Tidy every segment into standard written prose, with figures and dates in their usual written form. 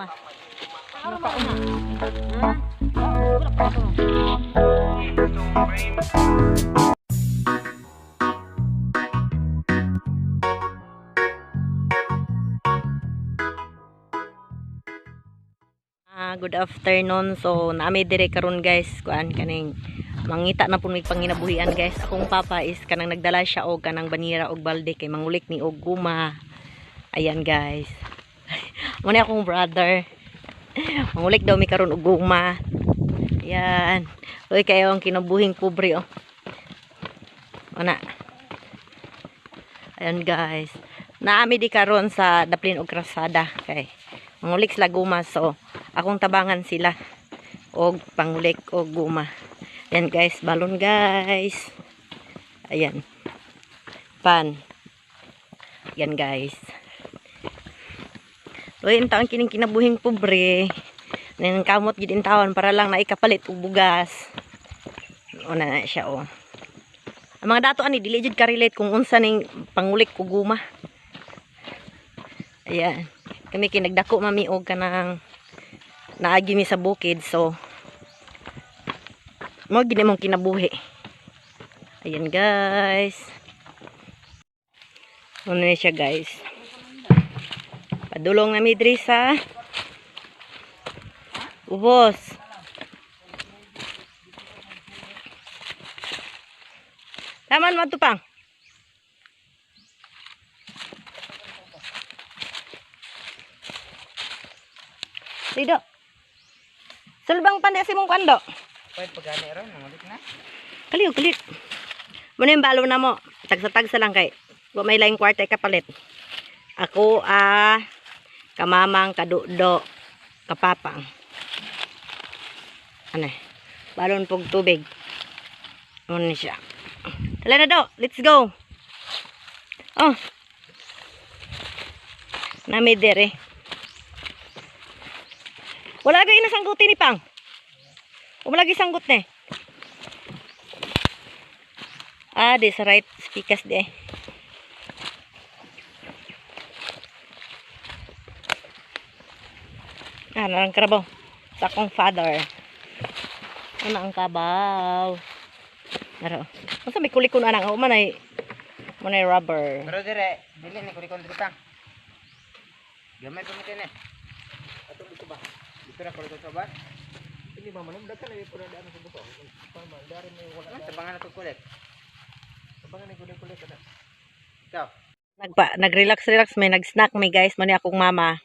guma. Ano ka una? Ha? Wala pa ito. Good afternoon. So naami dire karon guys, kuan kaning mangita na pud mig panginabuhian guys. Akong papa is kanang nagdala siya og kanang banira og balde kay mangulik ni og guma. Ayan guys. Mo ni akong brother. Mangulik daw mi karon og guma. Ayan. Uy kayo ang kinabuhing pobre oh. Ana. Ayan guys. Naami di karon sa Daplin og Krasada kay mangulik sila guma, so akong tabangan sila og pangulik og guma. Ayan guys, balon guys. Ayan. Pan. Ayan guys. Uy, ang taon kining kinabuhing pobre. Nang kamot gid in taon para lang naikapalit og bugas. Una na siya oh. Ang mga dato ani dili jud ka relate kung unsa ning pangulik og guma. Ayan. Kami kinagdako mami og kanang naagi mi sa bukid, so mo gini mong kinabuhi. Ayan guys. Ano na siya guys. Padulong na mi diri sa ubos. Taman mo tupang. Lido. Sulbang pandai si mong kwando. Pwede pagani ron, nangulit na. Kaliw, kalit. Muna yung balo na mo. Tagsa-tagsa lang kay. Kung may laing kwarta kapalit. Ako, kamamang, kadudo, kapapang. Ano eh. Balon pog tubig. Muna siya. Tala na do. Let's go. Oh. Namider eh. Wala gay nasanggutin ni Pang. Wala gay sanggut ni. Di sa right speakers di eh. Narang karabaw. Sa akong father. Ano ang kabaw? Naro. Masa may kulikon anang. Manay rubber. Pero dire, dili ni kulikon dito Pang. Gamay pa mo kini. Ato dito ba? Dito na kulikon sa ba? Ini ba manum dakan ay pura daan sa buto. Pama dari may wala. Tabangan ato kulik. Tabangan ni kulik ada. Ikaw. Nag-relax may nag-snack may guys, mani akong mama.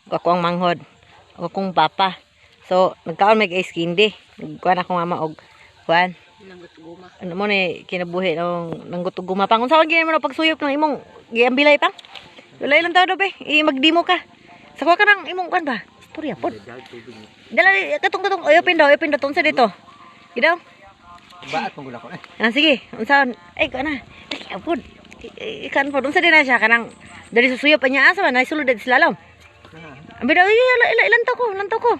Ako ang manghod. Akong papa. So, nagkaon may guys kindi. Nagkuan akong mama og kuan. Nanggut guma. Ano mo ni kinabuhi ng nanggut og guma pang. Unsa gyud mo na pagsuyop ng imong giambilay pang? Walay lang tawo do be. Magdimo ka. Sa ka nang imong kuan ba? Storya pod. Dala katong oyopin daw tong sa dito. Gidaw. Baat mong gula ko eh. Sige, unsaon? Ay ko na. Ay pod. Ikan pod unsa din na siya kanang dari susuyop pa niya asa na sulod sa slalom. Ambi daw ilan to ko.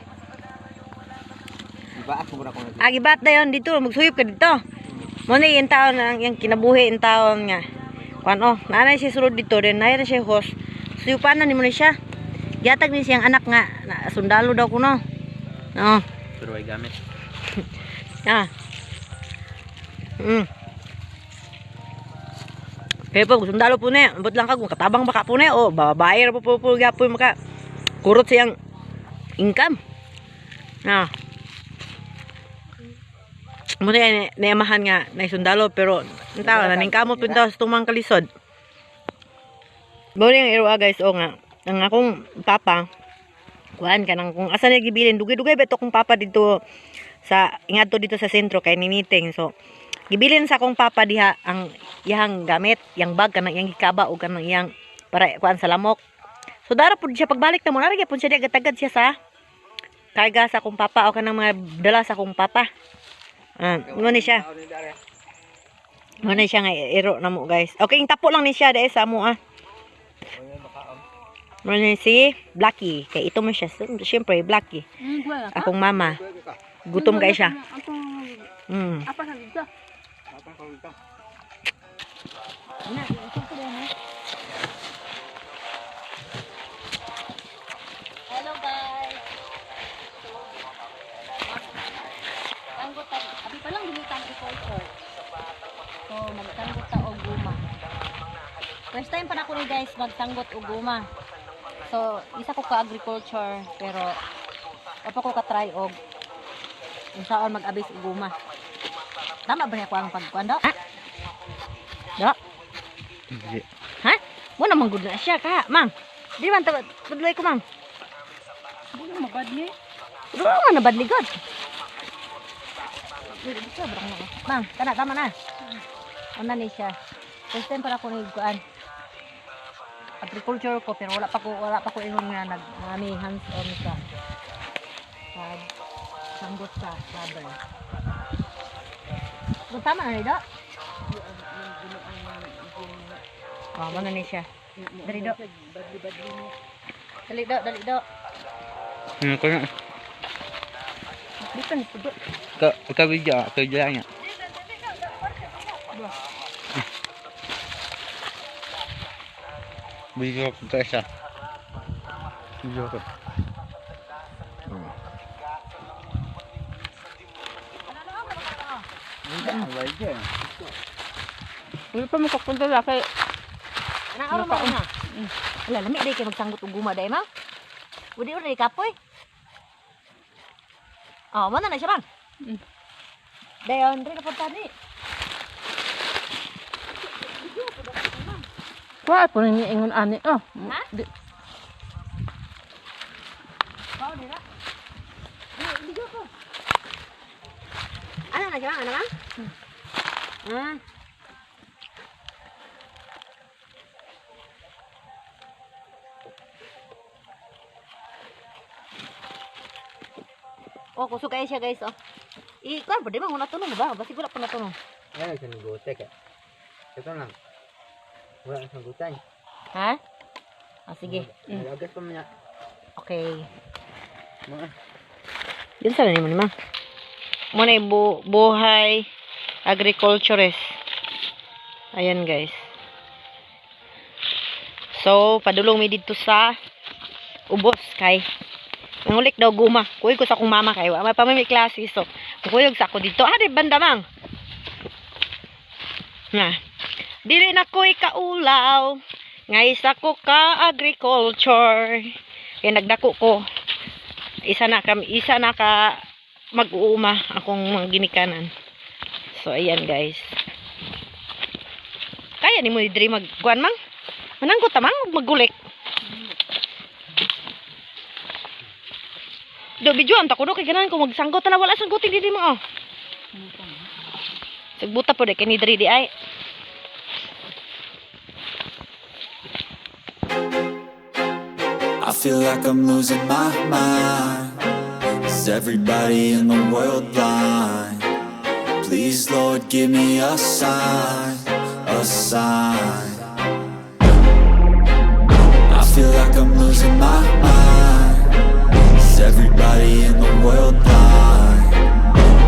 Baat mong gula ko. Gibat na yon dito magsuyop ka dito. Mo ni yung taon yang kinabuhi yung taon nga. Kuan oh, nanay siya sulod dito din na siya host. Suyupan na ni mo ni siya. Giatag ni siyang anak nga na sundalo daw kuno. No. Pero ay gamit. Kaya po, sundalo po na. Ambot lang kag katabang baka po na. O, babayar po gapoy maka kurot siyang income. Muna yan, naimahan nga na sundalo pero ntawa na ningkamot po sa tumang kalisod. Bawal yung irwa guys o nga. Ang akong papa, kuhaan ka nang kung asa nagibilin, dugay-dugay ba ito kong papa dito sa, ingadto dito sa sentro kay niniting. So, gibilin sa akong papa diha ang iyang gamit, yang bag, kanang iyang hikaba o kanang iyang para kuhaan sa lamok. So, dara po siya pagbalik na mo, naragya po siya di agad-agad siya sa karga sa akong papa o kanang mga dala sa akong papa. Muna siya. Muna siya nga iro na mo guys. Okay, tapo lang ni siya dahil sa mo Muna si Blacky. Kaya ito mo siya. Siyempre, Blacky. Akong mama. Gutom kayo siya. Apa sa dito? Hello guys. agriculture. So, magtanggot ta og guma. First time pa na ko ni guys magtanggot og guma. So, isa ko ka agriculture pero apa ko ka try og unsaon mag-abis og guma. Tama ba niya ko ang pagkuan do? Ha? Do? Ha? Mo na manggod na siya ka, mang. Di man tudloy ko, mang. Di na mabadli. Di man na badli god. Mang, kana tama na. Una ni siya. First time para ko nagkuan. Agriculture ko pero wala pa ko ingon nga nami hands on sa sanggot sa rubber. So, tama na rin do? Oh, mana ni siya. Dali do. Dali do. Ko na. Dito ni pudot. Ka video, niya. Video ko ta siya. Video ko. Hindi pa makapunta na kay Ana oro mo na. Wala lami day kay magsanggot og guma day ma. Udi ora kapoy. Oh, mana na siya man? Dayon, dre na punta ni. wala po rin ingon ani. Oh. Ha? Bao dira. Di ko. Ano na siya? Ano ba? Oh, kusog kayo siya guys, oh. Ikuan, pwede mo natunog ba? Basi wala po natunog. Ay, sa negote ka. Ito lang. Wala sa gutay. Ha? Ah, sige. Agas pa niya. Okay. Mga Yun sana ni mo. Muna buhay agriculturist. Ayan guys. So, padulong mi dito sa ubos kay nangulik daw guma. Kuy ko sa akong mama kay wa pa may klase so. Kuyog sa ako dito. Ah, di banda mang. Na. Dili na ko'y kaulaw. Nga isa ko ka agriculture. Kaya nagdako ko. Isa na ka mag-uuma akong mga ginikanan. So, ayan guys. Kaya ni mo diri magkuan mang? Mananggot ta mang maggulik. Do bijuan ta ko do kay ganan ko magsanggot na wala sanggutin diri mo oh. Sagbuta po de kay ni diri di ay. I feel like I'm losing my mind. Is everybody in the world blind? Please, Lord, give me a sign, a sign. I feel like I'm losing my mind. Is everybody in the world blind?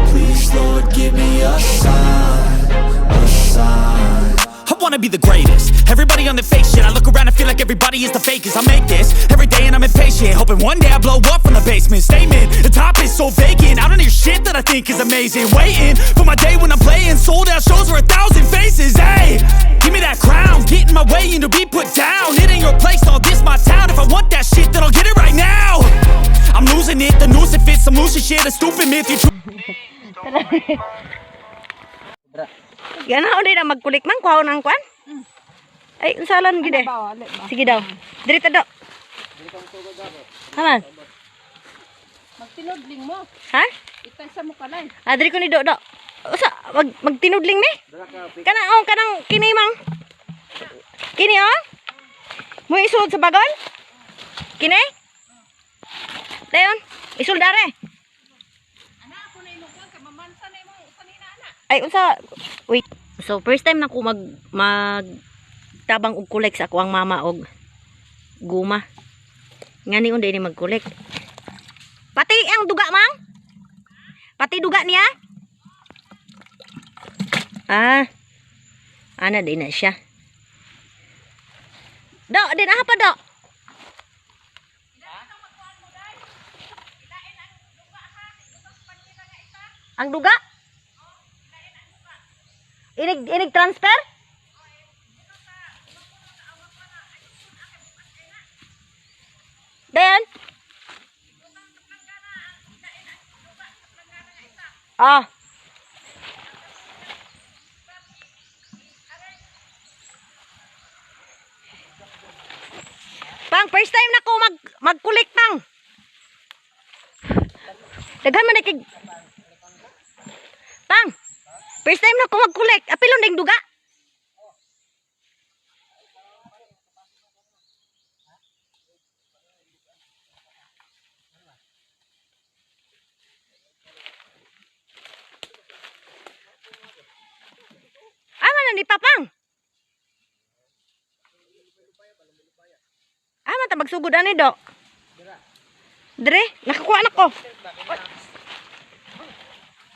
Please, Lord, give me a sign, a sign. I wanna be the greatest. Everybody on the fake shit. I look around and feel like everybody is the fakest. I make this every day and I'm impatient, hoping one day I blow up from the basement. Statement, the top is so vacant. I don't hear shit that I think is amazing. Waiting for my day when I'm playing sold out shows for 1,000 faces. Hey, give me that crown, get in my way and to be put down. It ain't your place, all this my town. If I want that shit, then I'll get it right now. I'm losing it, the noose it fits. Some loose shit, a stupid myth. You Yan na na magkulik man kuhaw nang kwan. Ay, unsalan gid eh. Sige daw. Diri ta do. Haman. magtinudling mo. Ha? Itay sa mo kalay. Ah, diri ko ni do. Usa magtinudling ni? Kanang kini mang. Kini oh? Mo isulod sa bagon? Kini? Dayon, isul dare. Ay, unsa? Wait. So, first time na ko tabang og kulek sa ako ang mama og guma. Ngani unday ni magkulek. Pati ang duga, mang? Pati duga niya? Ah. Ana din na siya. Do, din aha pa do. Ang duga? Inig transfer? Dayan? Ah. Pang, first time na ko mag-kulik, pang. Daghan man kay Pang. First time na ko mag-kulik. Apilon ding duga. Ama na ni Papang. Ama ta magsugod ani do. Dre, nakakuha na ko.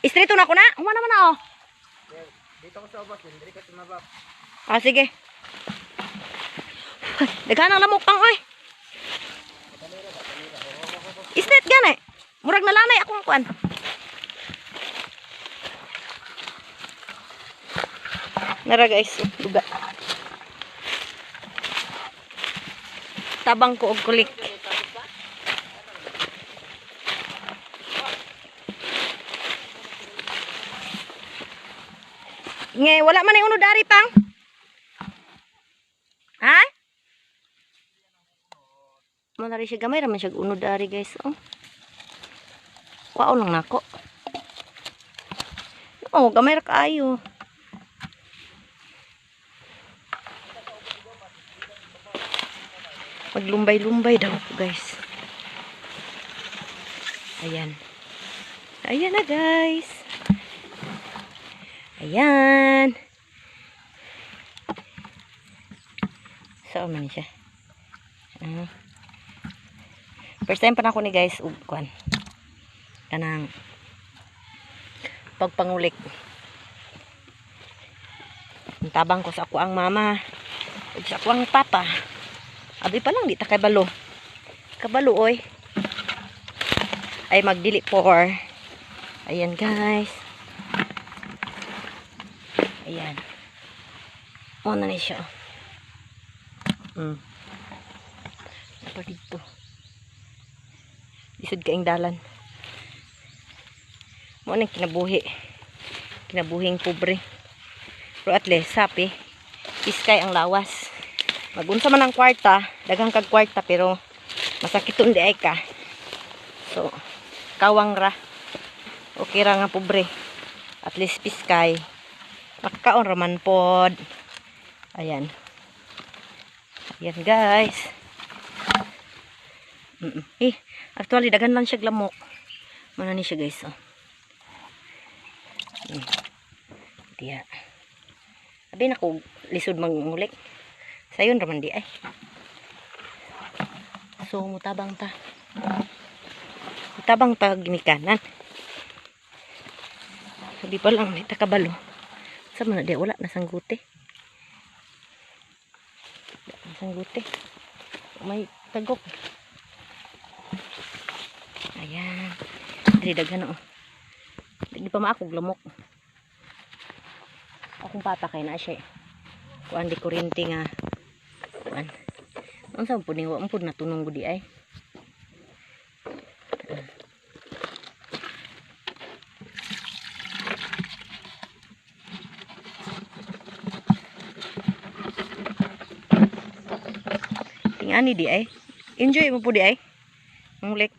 Istrito na ko na. Uma naman na oh. Dito ko sa ubas, hindi ka tumabak. Ah, sige. Daghan ang lamok pang oy. Straight gani. Murag nalanay akong kuan. Nara guys, duga. Tabang ko og kulik. Nge, wala man yung unod dari pang. Ha? Manari siya gamay raman siya unod dari guys. Oh. Wow lang nako. Oh, gamay ra kaayo. Maglumbay-lumbay daw po guys. Ayan. Ayan na guys. Ayan. Saan man siya? First time pa na ako ni guys. Kuan. Kanang pagpangulik. Tabang ko sa ako ang mama. Ug sa ako ang papa. Abi pa lang, di ta kay balo. Kabalo oy. Ay magdili for. Ayan guys. Ayan. Muna na siya. Apa dito? Lisod kaing dalan. Muna kinabuhi. Kinabuhing pobre. Pero at least, sapi. Iskay ang lawas. Magunsa man ang kwarta. Dagang kag kwarta pero masakit di ay ka. So, kawang ra. Okay ra nga pobre. At least piskay. Makakaon raman pod. Ayan. Ayan guys. Actually dagan lang siya lamok. Mana ni siya guys. Oh. Diya. Abi na ko lisod mangulik. Sayon raman di ay. So mutabang ta. Mutabang ta ginikanan. Sabi pa lang dita kabalo. Sa mana dia wala nasangguti. Nasangguti. May tagok. Ayan. Dili daghan oh. Di pa maakog lamok. Akong papa kay na siya. Kuan di kuryente nga. Kuan. Unsa po ni wa mo natunong gudi ay. Tingani di ay. Enjoy mo po di ay. Ngulik.